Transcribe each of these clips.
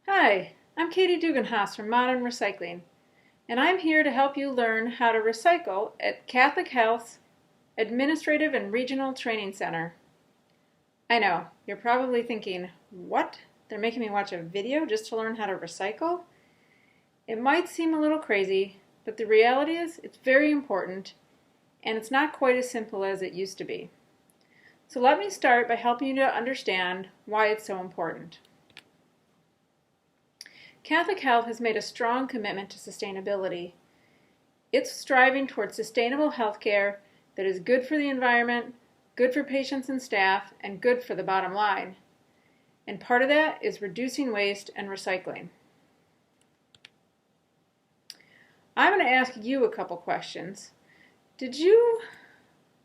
Hi, I'm Katie Duganhaus from Modern Recycling, and I'm here to help you learn how to recycle at Catholic Health's Administrative and Regional Training Center. I know, you're probably thinking, what? They're making me watch a video just to learn how to recycle? It might seem a little crazy, but the reality is it's very important, and it's not quite as simple as it used to be. So let me start by helping you to understand why it's so important. Catholic Health has made a strong commitment to sustainability. It's striving towards sustainable health care that is good for the environment, good for patients and staff, and good for the bottom line. And part of that is reducing waste and recycling. I'm going to ask you a couple questions. Did you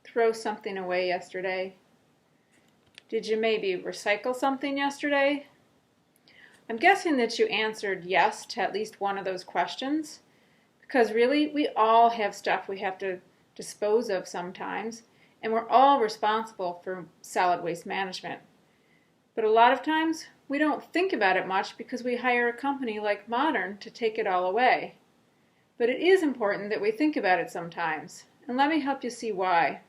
throw something away yesterday? Did you maybe recycle something yesterday? I'm guessing that you answered yes to at least one of those questions, because really we all have stuff we have to dispose of sometimes, and we're all responsible for solid waste management. But a lot of times we don't think about it much because we hire a company like Modern to take it all away. But it is important that we think about it sometimes, and let me help you see why.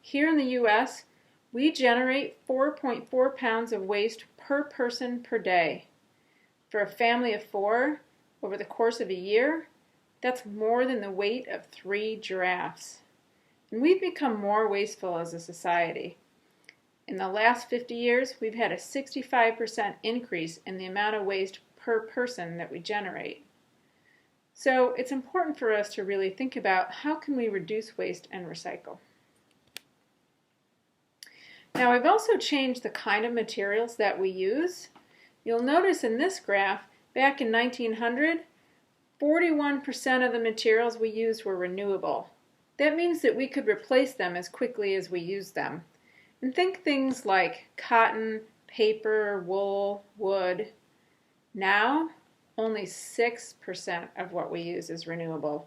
Here in the U.S., we generate 4.4 pounds of waste per person per day. For a family of 4, over the course of a year, that's more than the weight of 3 giraffes. And we've become more wasteful as a society. In the last 50 years, we've had a 65% increase in the amount of waste per person that we generate. So it's important for us to really think about how can we reduce waste and recycle. Now, I've also changed the kind of materials that we use. You'll notice in this graph, back in 1900, 41% of the materials we used were renewable. That means that we could replace them as quickly as we use them. And think things like cotton, paper, wool, wood. Now, only 6% of what we use is renewable.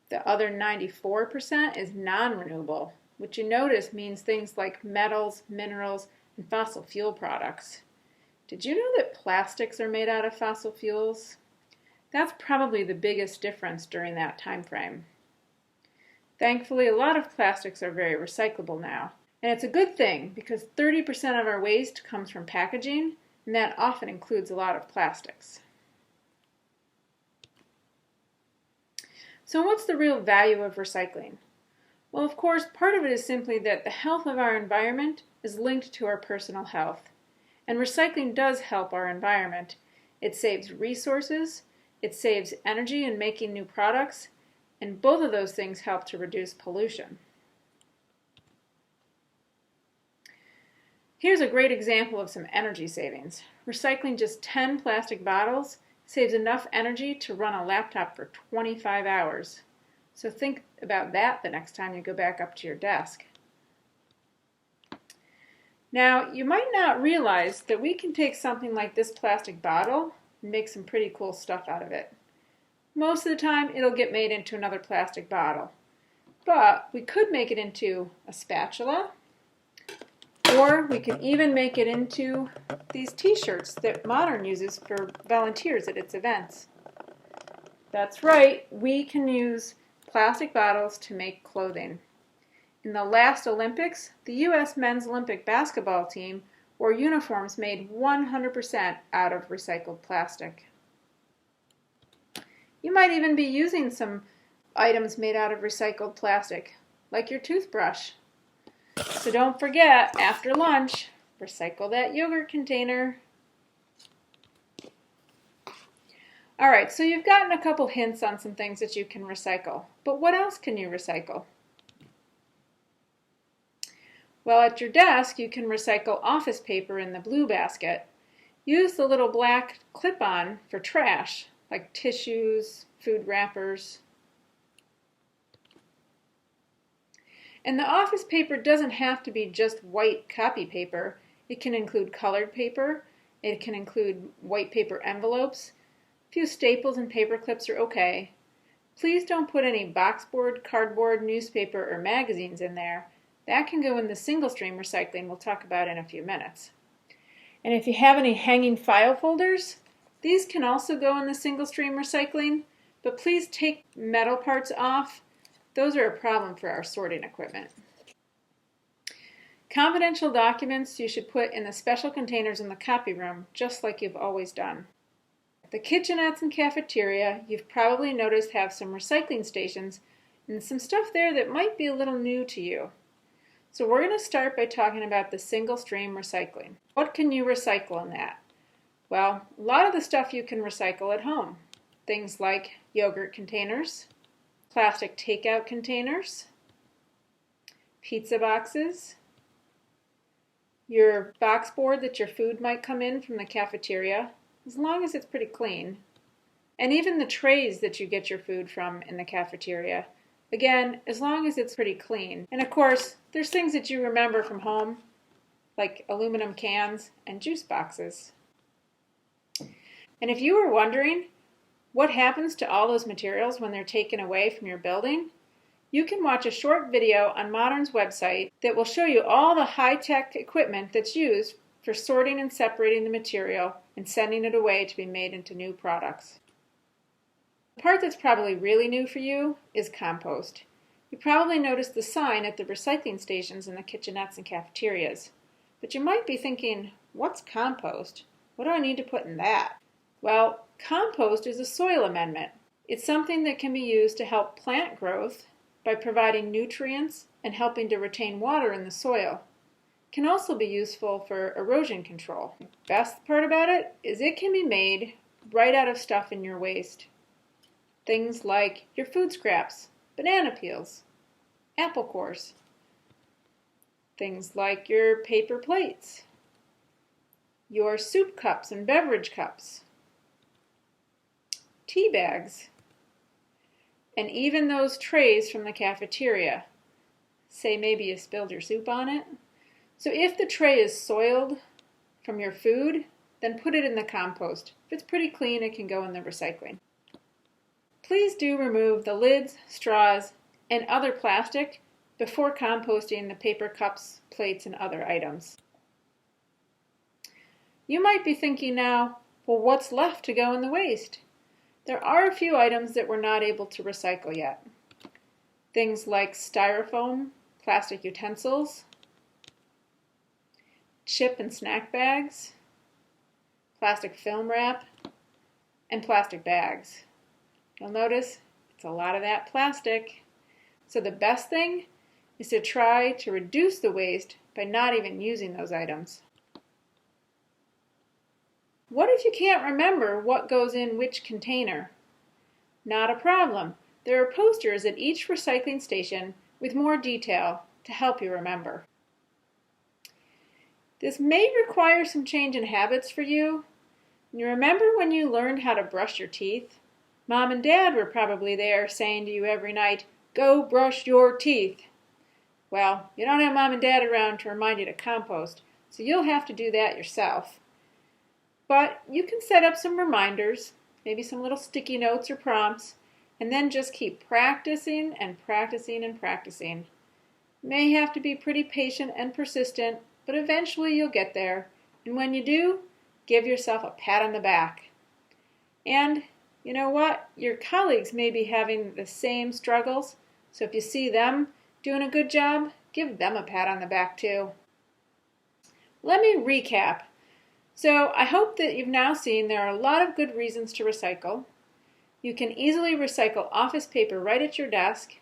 The other 94% is non-renewable, which you notice means things like metals, minerals, and fossil fuel products. Did you know that plastics are made out of fossil fuels? That's probably the biggest difference during that time frame. Thankfully, a lot of plastics are very recyclable now. And it's a good thing because 30% of our waste comes from packaging, and that often includes a lot of plastics. So what's the real value of recycling? Well, of course, part of it is simply that the health of our environment is linked to our personal health. And recycling does help our environment. It saves resources, it saves energy in making new products, and both of those things help to reduce pollution. Here's a great example of some energy savings. Recycling just 10 plastic bottles saves enough energy to run a laptop for 25 hours. So think about that the next time you go back up to your desk. Now, you might not realize that we can take something like this plastic bottle and make some pretty cool stuff out of it. Most of the time, it'll get made into another plastic bottle. But we could make it into a spatula, or we can even make it into these t-shirts that Modern uses for volunteers at its events. That's right, we can use plastic bottles to make clothing. In the last Olympics, the U.S. men's Olympic basketball team wore uniforms made 100% out of recycled plastic. You might even be using some items made out of recycled plastic, like your toothbrush. So don't forget, after lunch, recycle that yogurt container. Alright, so you've gotten a couple hints on some things that you can recycle, but what else can you recycle? Well, at your desk, you can recycle office paper in the blue basket. Use the little black clip-on for trash, like tissues, food wrappers. And the office paper doesn't have to be just white copy paper. It can include colored paper. It can include white paper envelopes. A few staples and paper clips are okay. Please don't put any boxboard, cardboard, newspaper, or magazines in there. That can go in the single stream recycling we'll talk about in a few minutes. And if you have any hanging file folders, these can also go in the single stream recycling, but please take metal parts off. Those are a problem for our sorting equipment. Confidential documents you should put in the special containers in the copy room, just like you've always done. The kitchenettes and cafeteria you've probably noticed have some recycling stations and some stuff there that might be a little new to you. So we're going to start by talking about the single stream recycling. What can you recycle in that? Well, a lot of the stuff you can recycle at home. Things like yogurt containers, plastic takeout containers, pizza boxes, your box board that your food might come in from the cafeteria, as long as it's pretty clean, and even the trays that you get your food from in the cafeteria. Again, as long as it's pretty clean. And of course, there's things that you remember from home, like aluminum cans and juice boxes. And if you were wondering what happens to all those materials when they're taken away from your building, you can watch a short video on Modern's website that will show you all the high-tech equipment that's used for sorting and separating the material and sending it away to be made into new products. The part that's probably really new for you is compost. You probably noticed the sign at the recycling stations in the kitchenettes and cafeterias. But you might be thinking, what's compost? What do I need to put in that? Well, compost is a soil amendment. It's something that can be used to help plant growth by providing nutrients and helping to retain water in the soil. It can also be useful for erosion control. The best part about it is it can be made right out of stuff in your waste. Things like your food scraps, banana peels, apple cores. Things like your paper plates, your soup cups and beverage cups, tea bags, and even those trays from the cafeteria. Say maybe you spilled your soup on it. So if the tray is soiled from your food, then put it in the compost. If it's pretty clean, it can go in the recycling. Please do remove the lids, straws, and other plastic before composting the paper cups, plates, and other items. You might be thinking now, well, what's left to go in the waste? There are a few items that we're not able to recycle yet. Things like styrofoam, plastic utensils, chip and snack bags, plastic film wrap, and plastic bags. You'll notice it's a lot of that plastic. So the best thing is to try to reduce the waste by not even using those items. What if you can't remember what goes in which container? Not a problem. There are posters at each recycling station with more detail to help you remember. This may require some change in habits for you. You remember when you learned how to brush your teeth? Mom and Dad were probably there saying to you every night, "Go brush your teeth." Well, you don't have Mom and Dad around to remind you to compost, so you'll have to do that yourself. But you can set up some reminders, maybe some little sticky notes or prompts, and then just keep practicing and practicing and practicing. You may have to be pretty patient and persistent, but eventually you'll get there. And when you do, give yourself a pat on the back. And you know what? Your colleagues may be having the same struggles, so if you see them doing a good job, give them a pat on the back too. Let me recap. So I hope that you've now seen there are a lot of good reasons to recycle. You can easily recycle office paper right at your desk.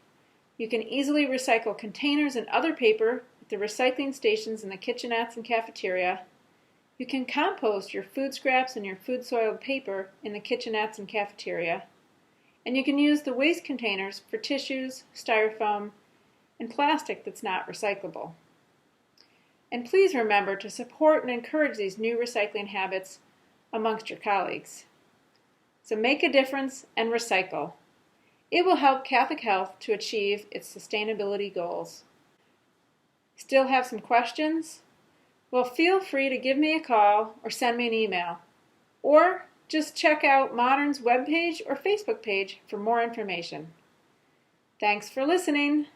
You can easily recycle containers and other paper at the recycling stations in the kitchenettes and cafeteria. You can compost your food scraps and your food soiled paper in the kitchenettes and cafeteria. And you can use the waste containers for tissues, styrofoam, and plastic that's not recyclable. And please remember to support and encourage these new recycling habits amongst your colleagues. So make a difference and recycle. It will help Catholic Health to achieve its sustainability goals. Still have some questions? Well, feel free to give me a call or send me an email. Or just check out Modern's webpage or Facebook page for more information. Thanks for listening.